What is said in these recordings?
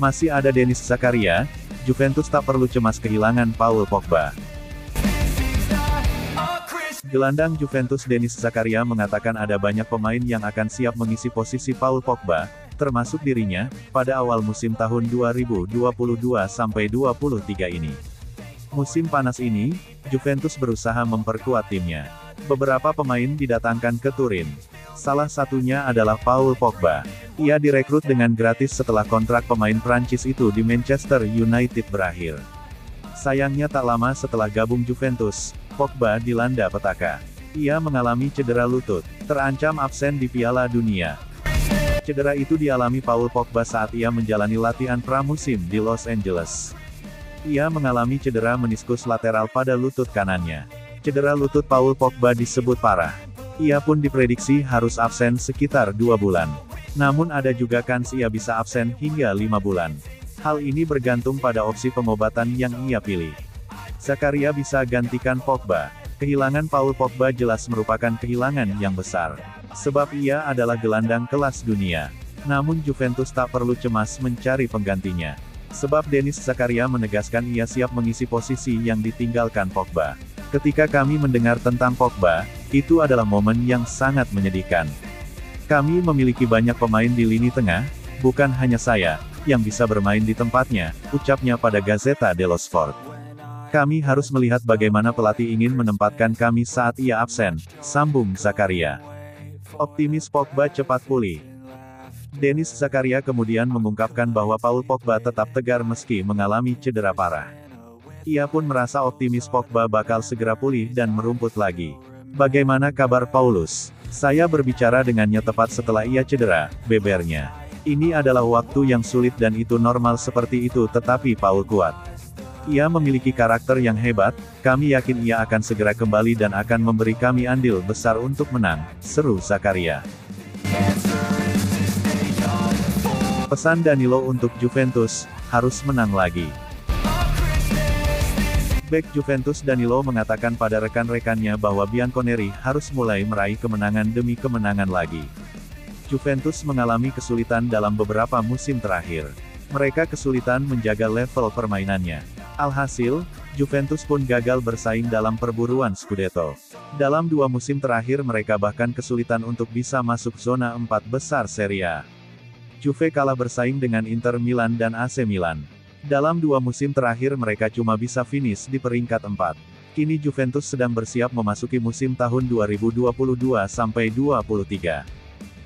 Masih ada Denis Zakaria, Juventus tak perlu cemas kehilangan Paul Pogba. Gelandang Juventus Denis Zakaria mengatakan ada banyak pemain yang akan siap mengisi posisi Paul Pogba, termasuk dirinya, pada awal musim tahun 2022-23 ini. Musim panas ini, Juventus berusaha memperkuat timnya. Beberapa pemain didatangkan ke Turin. Salah satunya adalah Paul Pogba. Ia direkrut dengan gratis setelah kontrak pemain Prancis itu di Manchester United berakhir. Sayangnya tak lama setelah gabung Juventus, Pogba dilanda petaka. Ia mengalami cedera lutut, terancam absen di Piala Dunia. Cedera itu dialami Paul Pogba saat ia menjalani latihan pramusim di Los Angeles. Ia mengalami cedera meniskus lateral pada lutut kanannya. Cedera lutut Paul Pogba disebut parah. Ia pun diprediksi harus absen sekitar 2 bulan. Namun ada juga kans ia bisa absen hingga 5 bulan. Hal ini bergantung pada opsi pengobatan yang ia pilih. Zakaria bisa gantikan Pogba. Kehilangan Paul Pogba jelas merupakan kehilangan yang besar. Sebab ia adalah gelandang kelas dunia. Namun Juventus tak perlu cemas mencari penggantinya. Sebab Denis Zakaria menegaskan ia siap mengisi posisi yang ditinggalkan Pogba. Ketika kami mendengar tentang Pogba, itu adalah momen yang sangat menyedihkan. Kami memiliki banyak pemain di lini tengah, bukan hanya saya, yang bisa bermain di tempatnya, ucapnya pada Gazzetta dello Sport. Kami harus melihat bagaimana pelatih ingin menempatkan kami saat ia absen, sambung Zakaria. Optimis Pogba cepat pulih. Denis Zakaria kemudian mengungkapkan bahwa Paul Pogba tetap tegar meski mengalami cedera parah. Ia pun merasa optimis Pogba bakal segera pulih dan merumput lagi. Bagaimana kabar Paulus? Saya berbicara dengannya tepat setelah ia cedera, bebernya. Ini adalah waktu yang sulit dan itu normal seperti itu tetapi Paul kuat. Ia memiliki karakter yang hebat, kami yakin ia akan segera kembali dan akan memberi kami andil besar untuk menang, seru Zakaria. Pesan Danilo untuk Juventus, harus menang lagi. Bek Juventus Danilo mengatakan pada rekan-rekannya bahwa Bianconeri harus mulai meraih kemenangan demi kemenangan lagi. Juventus mengalami kesulitan dalam beberapa musim terakhir. Mereka kesulitan menjaga level permainannya. Alhasil, Juventus pun gagal bersaing dalam perburuan Scudetto. Dalam 2 musim terakhir mereka bahkan kesulitan untuk bisa masuk zona 4 besar Serie A. Juve kalah bersaing dengan Inter Milan dan AC Milan. Dalam 2 musim terakhir mereka cuma bisa finish di peringkat 4. Kini Juventus sedang bersiap memasuki musim tahun 2022-23.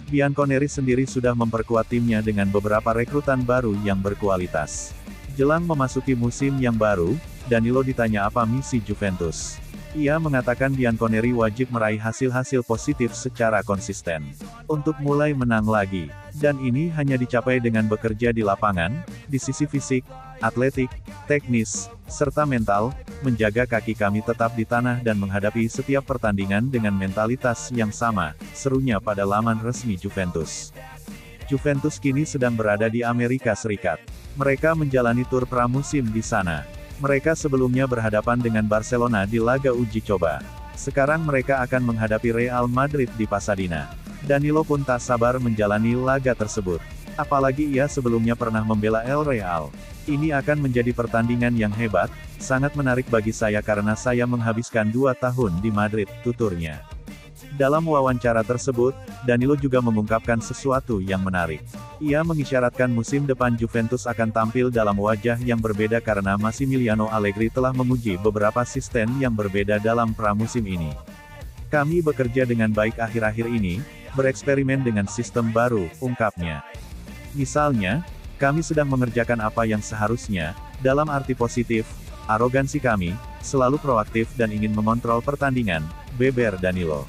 Bianconeri sendiri sudah memperkuat timnya dengan beberapa rekrutan baru yang berkualitas. Jelang memasuki musim yang baru, Danilo ditanya apa misi Juventus. Ia mengatakan Bianconeri wajib meraih hasil-hasil positif secara konsisten. Untuk mulai menang lagi. Dan ini hanya dicapai dengan bekerja di lapangan, di sisi fisik, atletik, teknis, serta mental, menjaga kaki kami tetap di tanah dan menghadapi setiap pertandingan dengan mentalitas yang sama, serunya pada laman resmi Juventus. Juventus kini sedang berada di Amerika Serikat. Mereka menjalani tur pramusim di sana. Mereka sebelumnya berhadapan dengan Barcelona di laga uji coba. Sekarang mereka akan menghadapi Real Madrid di Pasadena. Danilo pun tak sabar menjalani laga tersebut. Apalagi ia sebelumnya pernah membela El Real. Ini akan menjadi pertandingan yang hebat, sangat menarik bagi saya karena saya menghabiskan 2 tahun di Madrid, tuturnya. Dalam wawancara tersebut, Danilo juga mengungkapkan sesuatu yang menarik. Ia mengisyaratkan musim depan Juventus akan tampil dalam wajah yang berbeda karena Massimiliano Allegri telah menguji beberapa sistem yang berbeda dalam pramusim ini. Kami bekerja dengan baik akhir-akhir ini, bereksperimen dengan sistem baru, ungkapnya. Misalnya, kami sedang mengerjakan apa yang seharusnya, dalam arti positif, arogansi kami, selalu proaktif dan ingin mengontrol pertandingan, beber Danilo.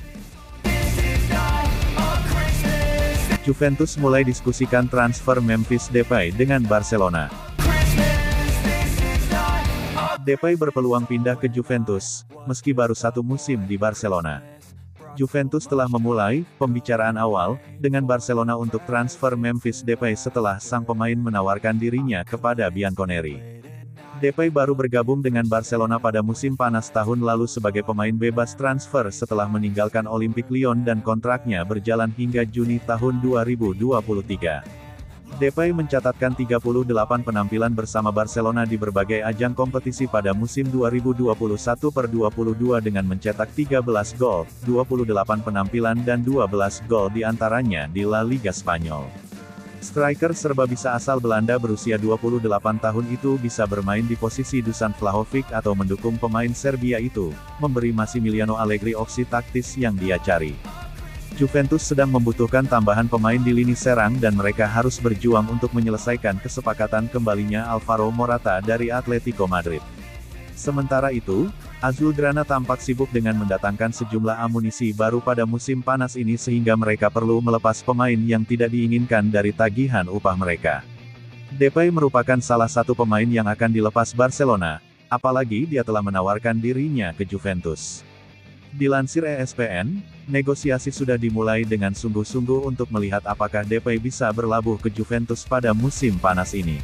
Juventus mulai diskusikan transfer Memphis Depay dengan Barcelona. Depay berpeluang pindah ke Juventus, meski baru 1 musim di Barcelona. Juventus telah memulai pembicaraan awal dengan Barcelona untuk transfer Memphis Depay setelah sang pemain menawarkan dirinya kepada Bianconeri. Depay baru bergabung dengan Barcelona pada musim panas tahun lalu sebagai pemain bebas transfer setelah meninggalkan Olympique Lyon dan kontraknya berjalan hingga Juni tahun 2023. Depay mencatatkan 38 penampilan bersama Barcelona di berbagai ajang kompetisi pada musim 2021-22 dengan mencetak 13 gol, 28 penampilan dan 12 gol diantaranya di La Liga Spanyol. Striker serba bisa asal Belanda berusia 28 tahun itu bisa bermain di posisi Dusan Vlahovic atau mendukung pemain Serbia itu, memberi Massimiliano Allegri opsi taktis yang dia cari. Juventus sedang membutuhkan tambahan pemain di lini serang dan mereka harus berjuang untuk menyelesaikan kesepakatan kembalinya Alvaro Morata dari Atletico Madrid. Sementara itu, Azulgrana tampak sibuk dengan mendatangkan sejumlah amunisi baru pada musim panas ini sehingga mereka perlu melepas pemain yang tidak diinginkan dari tagihan upah mereka. Depay merupakan salah satu pemain yang akan dilepas Barcelona, apalagi dia telah menawarkan dirinya ke Juventus. Dilansir ESPN, negosiasi sudah dimulai dengan sungguh-sungguh untuk melihat apakah Depay bisa berlabuh ke Juventus pada musim panas ini.